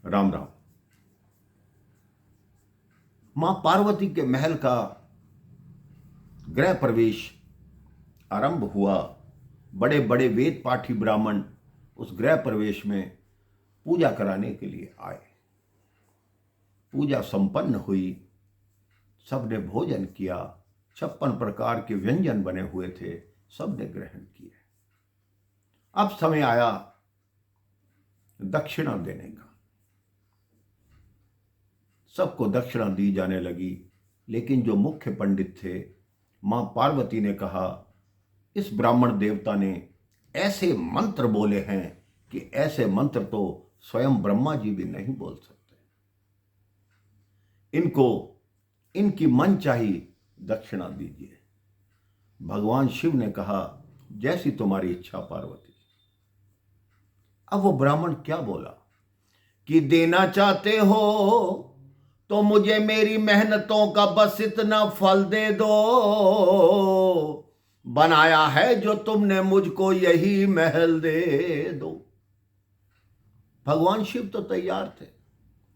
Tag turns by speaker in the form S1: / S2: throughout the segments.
S1: राम राम। मां पार्वती के महल का गृह प्रवेश आरंभ हुआ। बड़े बड़े वेद पाठी ब्राह्मण उस गृह प्रवेश में पूजा कराने के लिए आए। पूजा संपन्न हुई, सबने भोजन किया। 56 प्रकार के व्यंजन बने हुए थे, सबने ग्रहण किए। अब समय आया दक्षिणा देने का। सबको दक्षिणा दी जाने लगी, लेकिन जो मुख्य पंडित थे, मां पार्वती ने कहा, इस ब्राह्मण देवता ने ऐसे मंत्र बोले हैं कि ऐसे मंत्र तो स्वयं ब्रह्मा जी भी नहीं बोल सकते। इनको इनकी मनचाही दक्षिणा दीजिए। भगवान शिव ने कहा, जैसी तुम्हारी इच्छा पार्वती। अब वो ब्राह्मण क्या बोला कि देना चाहते हो तो मुझे मेरी मेहनतों का बस इतना फल दे दो। बनाया है जो तुमने मुझको यही महल दे दो। भगवान शिव तो तैयार थे।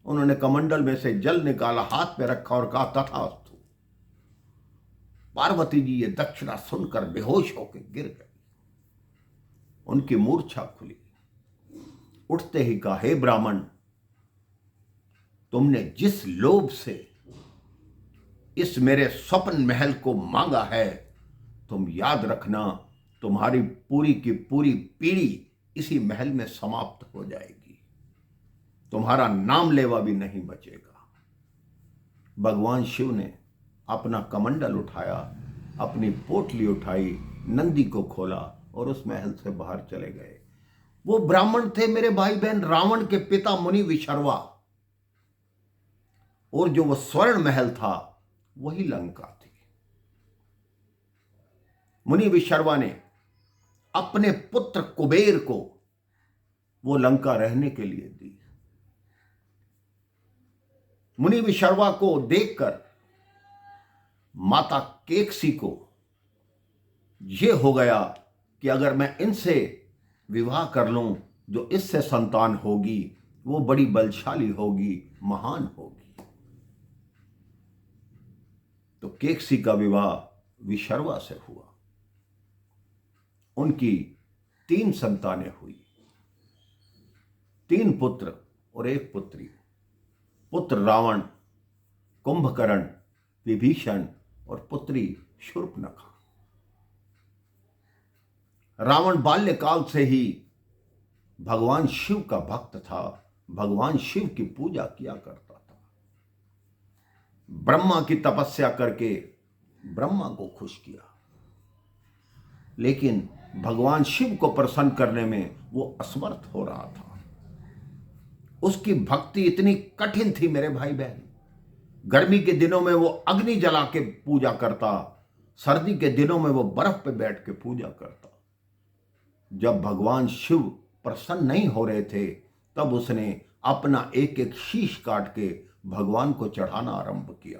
S1: उन्होंने कमंडल में से जल निकाला, हाथ में रखा और कहा, तथास्तु। पार्वती जी ये दक्षिणा सुनकर बेहोश होकर गिर गए। उनकी मूर्छा खुली। उठते ही कहा, हे ब्राह्मण, तुमने जिस लोभ से इस मेरे स्वप्न महल को मांगा है, तुम याद रखना, तुम्हारी पूरी की पूरी पीढ़ी इसी महल में समाप्त हो जाएगी। तुम्हारा नाम लेवा भी नहीं बचेगा। भगवान शिव ने अपना कमंडल उठाया, अपनी पोटली उठाई, नंदी को खोला और उस महल से बाहर चले गए। वो ब्राह्मण थे मेरे भाई बहन, रावण के पिता मुनि विशर्वा। और जो वो स्वर्ण महल था वही लंका थी। मुनि विशर्वा ने अपने पुत्र कुबेर को वो लंका रहने के लिए दी। मुनि विशर्वा को देखकर माता केकसी को यह हो गया कि अगर मैं इनसे विवाह कर लूं, जो इससे संतान होगी वो बड़ी बलशाली होगी, महान होगी। तो केकसी का विवाह विशर्वा से हुआ। उनकी 3 संतानें हुई, 3 पुत्र और 1 पुत्री। पुत्र रावण, कुंभकर्ण, विभीषण और पुत्री शूर्पणखा। रावण बाल्यकाल से ही भगवान शिव का भक्त था, भगवान शिव की पूजा किया करता था। ब्रह्मा की तपस्या करके ब्रह्मा को खुश किया, लेकिन भगवान शिव को प्रसन्न करने में वो असमर्थ हो रहा था। उसकी भक्ति इतनी कठिन थी मेरे भाई बहन। गर्मी के दिनों में वो अग्नि जला के पूजा करता, सर्दी के दिनों में वो बर्फ पे बैठ के पूजा करता। जब भगवान शिव प्रसन्न नहीं हो रहे थे, तब उसने अपना एक एक शीश काट के भगवान को चढ़ाना आरंभ किया।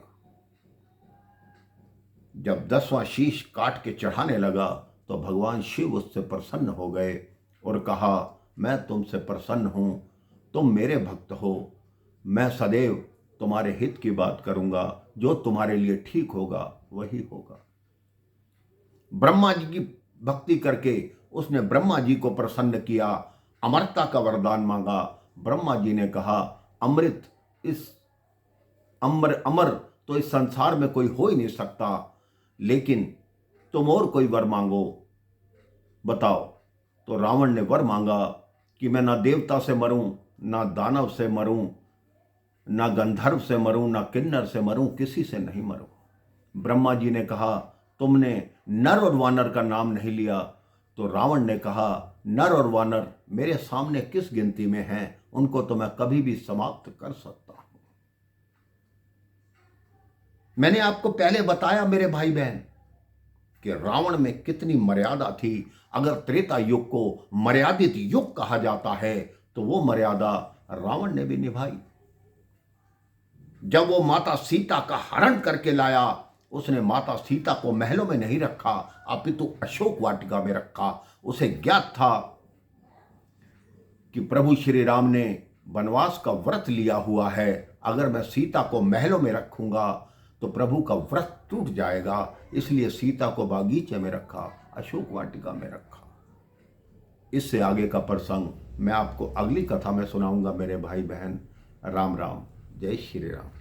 S1: जब 10वां शीश काट के चढ़ाने लगा तो भगवान शिव उससे प्रसन्न हो गए और कहा, मैं तुमसे प्रसन्न हूं, तुम मेरे भक्त हो, मैं सदैव तुम्हारे हित की बात करूंगा, जो तुम्हारे लिए ठीक होगा वही होगा। ब्रह्मा जी की भक्ति करके उसने ब्रह्मा जी को प्रसन्न किया, अमरता का वरदान मांगा। ब्रह्मा जी ने कहा, अमृत इस अमर तो इस संसार में कोई हो ही नहीं सकता, लेकिन तुम और कोई वर मांगो, बताओ। तो रावण ने वर मांगा कि मैं ना देवता से मरूं, ना दानव से मरूं, ना गंधर्व से मरूं, ना किन्नर से मरूं, किसी से नहीं मरूं। ब्रह्मा जी ने कहा, तुमने नर और वानर का नाम नहीं लिया। तो रावण ने कहा, नर और वानर मेरे सामने किस गिनती में हैं, उनको तो मैं कभी भी समाप्त कर सकता हूं। मैंने आपको पहले बताया मेरे भाई बहन कि रावण में कितनी मर्यादा थी। अगर त्रेता युग को मर्यादित युग कहा जाता है तो वो मर्यादा रावण ने भी निभाई। जब वो माता सीता का हरण करके लाया, उसने माता सीता को महलों में नहीं रखा, अपितु अशोक वाटिका में रखा। उसे ज्ञात था कि प्रभु श्री राम ने वनवास का व्रत लिया हुआ है, अगर मैं सीता को महलों में रखूंगा तो प्रभु का व्रत टूट जाएगा, इसलिए सीता को बागीचे में रखा, अशोक वाटिका में रखा। इससे आगे का प्रसंग मैं आपको अगली कथा में सुनाऊंगा मेरे भाई बहन। राम राम, जय श्री राम।